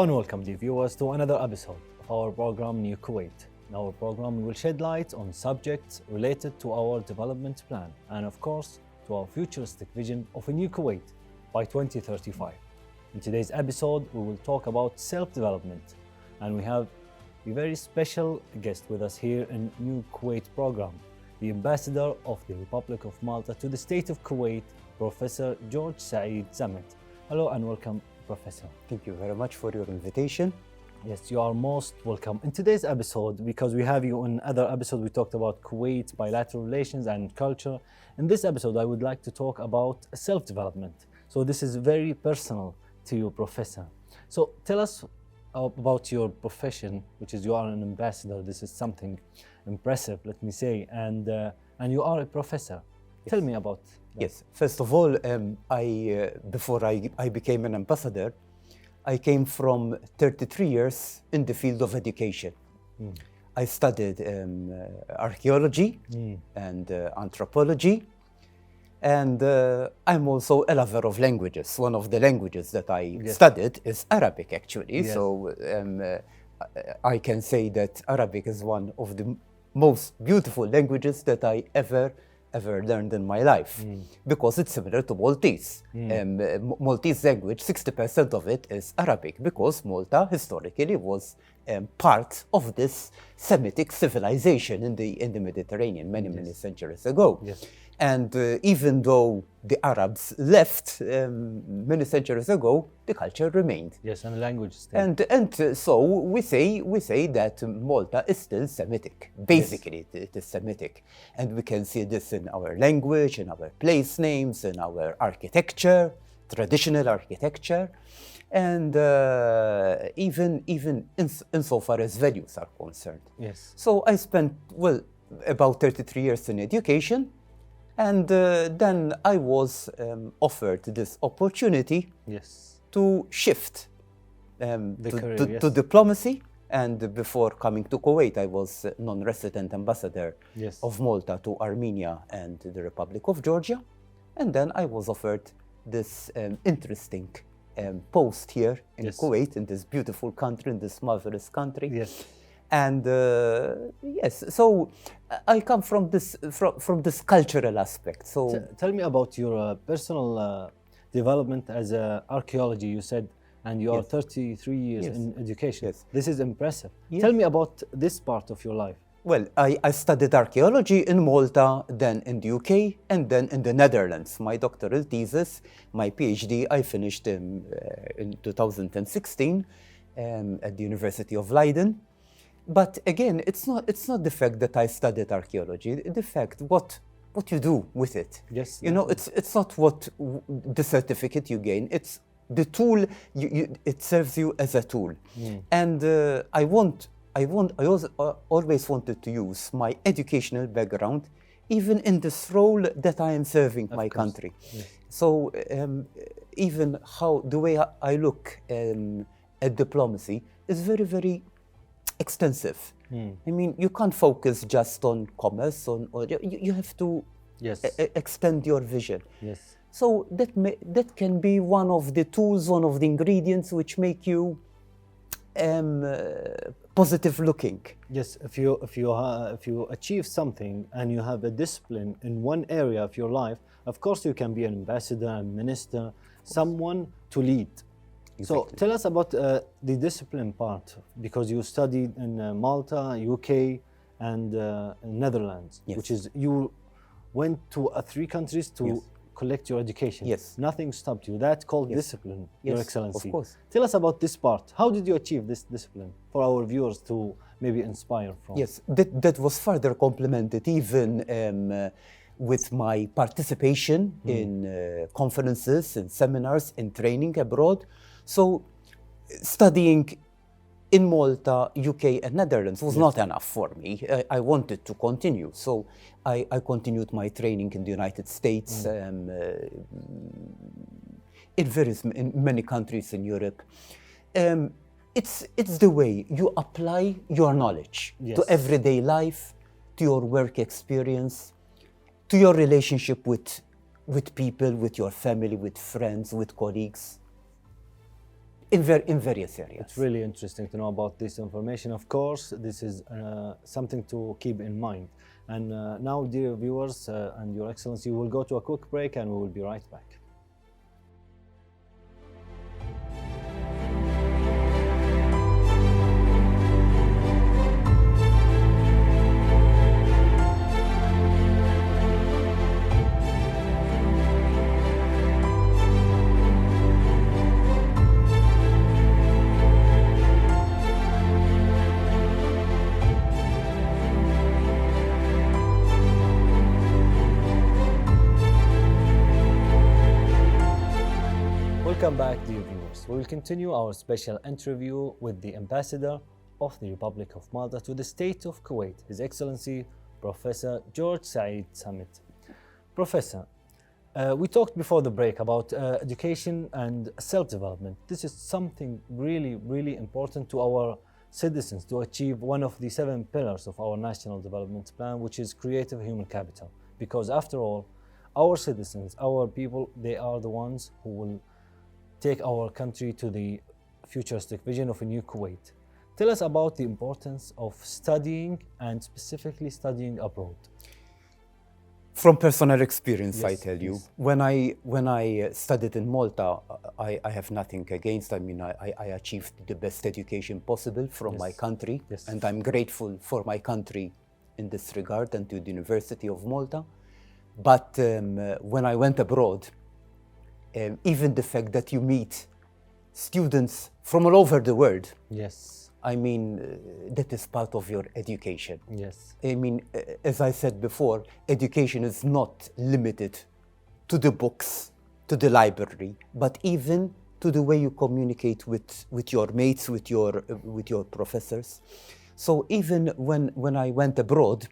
and welcome, dear viewers, to another episode of our program New Kuwait. In our program, we will shed light on subjects related to our development plan and, of course, to our futuristic vision of a new Kuwait by 2035. In today's episode, we will talk about self-development, and we have a very special guest with us here in New Kuwait program, the Ambassador of the Republic of Malta to the State of Kuwait, Professor George Saeed Zamet. Hello and welcome, Professor. Thank you very much for your invitation. Yes, you are most welcome. In today's episode, because we have you in other episodes, we talked about Kuwait, bilateral relations and culture. In this episode, I would like to talk about self-development. So this is very personal to you, Professor. So tell us about your profession, which is you are an ambassador. This is something impressive, let me say, and you are a professor. Yes. Tell me about that. Yes, first of all, before I became an ambassador, I came from 33 years in the field of education. I studied archaeology and anthropology, and I'm also a lover of languages. One of the languages that I studied is Arabic, actually. Yes. So I can say that Arabic is one of the most beautiful languages that I ever learned in my life, because it's similar to Maltese. Maltese language, 60% of it is Arabic, because Malta historically was part of this Semitic civilization in the Mediterranean many centuries ago. Yes. And even though the Arabs left many centuries ago, the culture remained. Yes, and the language stayed. And so we say that Malta is still Semitic. Basically, yes. It is Semitic. And we can see this in our language, in our place names, in our architecture, traditional architecture, and even insofar as values are concerned. Yes. So I spent, about 33 years in education. And then I was offered this opportunity to shift to diplomacy. And before coming to Kuwait, I was non-resident ambassador of Malta to Armenia and the Republic of Georgia. And then I was offered this interesting post here in Kuwait, in this beautiful country, in this marvelous country. Yes. And so I come from this cultural aspect. So tell me about your personal development as archaeology. You said, and you are 33 years in education. Yes. This is impressive. Yes. Tell me about this part of your life. Well, I studied archaeology in Malta, then in the UK, and then in the Netherlands. My doctoral thesis, my PhD, I finished in 2016 at the University of Leiden. But again, it's not the fact that I studied archaeology. The fact what you do with it. Yes. You know, it's not what the certificate you gain. It's the tool. It serves you as a tool. And I always wanted to use my educational background, even in this role that I am serving my country. Yes. So even how the way I look at diplomacy is very extensive. I mean, you can't focus just on commerce, you have to extend your vision. Yes. So that can be one of the tools, one of the ingredients which make you positive looking. Yes, if you achieve something and you have a discipline in one area of your life, of course you can be an ambassador, a minister, someone to lead. Exactly. So tell us about the discipline part, because you studied in Malta, UK, and Netherlands, which is you went to 3 countries to collect your education. Yes. Nothing stopped you. That's called discipline, Your Excellency. Of course. Tell us about this part. How did you achieve this discipline for our viewers to maybe inspire from? Yes, that was further complemented even with my participation in conferences, in seminars, in training abroad. So studying in Malta, UK and Netherlands was not enough for me. I wanted to continue. So I continued my training in the United States, in many countries in Europe. It's the way you apply your knowledge to everyday life, to your work experience, to your relationship with people, with your family, with friends, with colleagues. in various areas. It's really interesting to know about this information. Of course, this is something to keep in mind. And now, dear viewers and Your Excellency, we'll go to a quick break and we will be right back. Welcome back, dear viewers. We will continue our special interview with the Ambassador of the Republic of Malta to the State of Kuwait, His Excellency Professor George Said Samit. Professor, we talked before the break about education and self-development. This is something really important to our citizens to achieve one of the 7 pillars of our National Development Plan, which is creative human capital. Because after all, our citizens, our people, they are the ones who will take our country to the futuristic vision of a new Kuwait. Tell us about the importance of studying and specifically studying abroad. From personal experience, Yes, I tell you, yes. when I studied in Malta, I have nothing against. I mean, I achieved the best education possible from Yes. my country, Yes. and I'm grateful for my country in this regard and to the University of Malta. But when I went abroad, even the fact that you meet students from all over the world, Yes, I mean, that is part of your education. yes, I mean, as I said before, education is not limited to the books, to the library, but even to the way you communicate with your mates, with your professors. So even when I went abroad,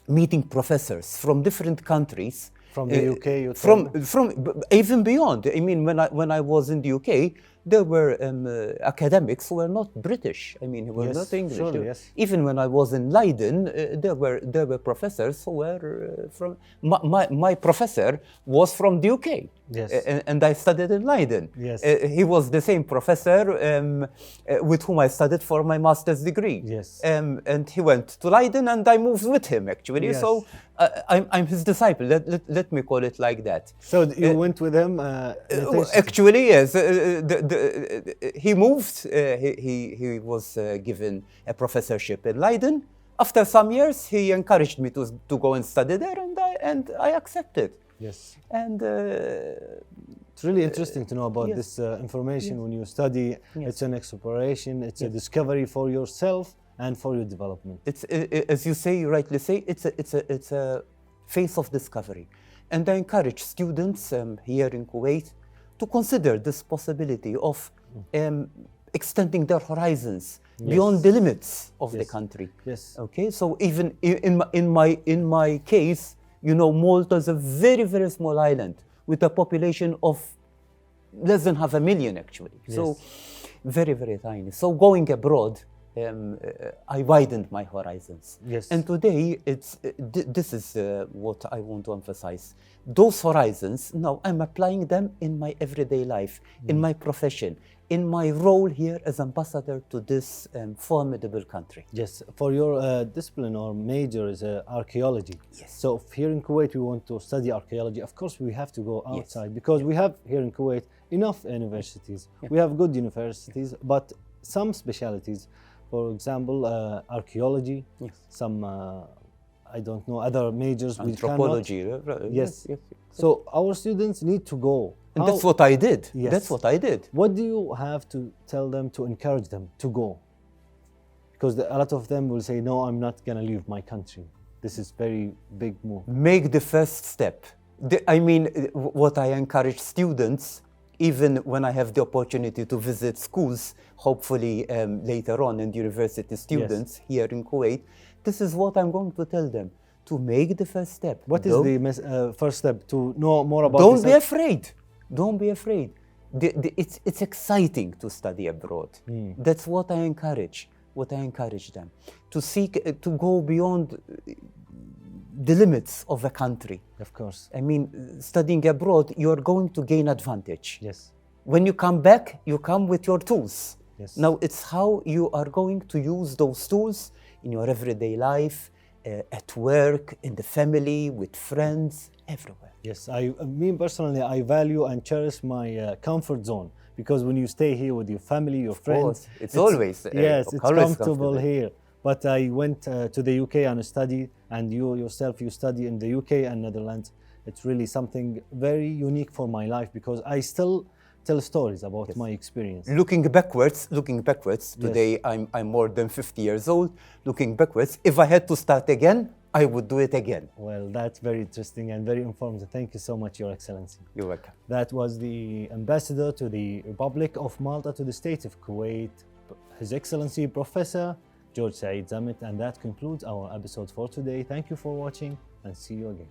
meeting professors from different countries, from the UK, you from told me? even beyond. I mean, when I was in the UK, there were academics who were not British. I mean, who were Yes, not English. surely, yes. Even when I was in Leiden, there were professors who were from. My professor was from the UK. Yes. And I studied in Leiden. Yes. He was the same professor with whom I studied for my master's degree. Yes. And he went to Leiden, and I moved with him actually. Yes. So I'm his disciple. Let me call it like that. So you went with him? Actually, yes. He moved. He was given a professorship in Leiden. After some years, he encouraged me to go and study there, and I accepted. Yes. And It's really interesting to know about yes. this information when you study. Yes. It's an exploration, it's a discovery for yourself and for your development. it's as you say, you rightly say, it's a phase of discovery, and I encourage students here in Kuwait to consider this possibility of extending their horizons beyond the limits of the Yes. country. Yes. Okay, so even in my case, you know, Malta is a very, very small island with a population of less than 500,000 actually. So Yes. very, very tiny. So going abroad, I widened my horizons. Yes. And today, this is what I want to emphasize. Those horizons, now I'm applying them in my everyday life, in my profession, in my role here as ambassador to this formidable country. Yes, for your discipline or major is archaeology. Yes. So if here in Kuwait we want to study archaeology, of course we have to go Yes. outside because we have here in Kuwait enough universities. Yeah. We have good universities, but some specialities, for example, archaeology, Yes. some, I don't know, other majors we cannot. Anthropology. Yes. So our students need to go. And that's what I did. Yes. That's what I did. What do you have to tell them to encourage them to go? Because a lot of them will say, no, I'm not going to leave my country. This is very big move. Make the first step. What I encourage students, even when I have the opportunity to visit schools, hopefully later on in university students here in Kuwait, this is what I'm going to tell them, to make the first step. What is the first step to know more about Don't this? be afraid. Don't be afraid. It's exciting to study abroad. That's what I encourage. What I encourage them to seek to go beyond the limits of a country. Of course. I mean, studying abroad, you are going to gain advantage. Yes. when you come back, you come with your tools. Yes. Now it's how you are going to use those tools in your everyday life, at work, in the family, with friends, everywhere. Yes, me personally, I value and cherish my comfort zone, because when you stay here with your family, your friends, course. It's always, yes, it's always comfortable here. But I went to the UK and studied, and you yourself, you study in the UK and Netherlands. It's really something very unique for my life, because I still tell stories about my experience. Looking backwards, today I'm more than 50 years old. Looking backwards, if I had to start again, I would do it again. Well, that's very interesting and very informative. Thank you so much, Your Excellency. You're welcome. That was the Ambassador to the Republic of Malta to the State of Kuwait, His Excellency Professor George Saeed Zammit, and that concludes our episode for today. Thank you for watching, and see you again.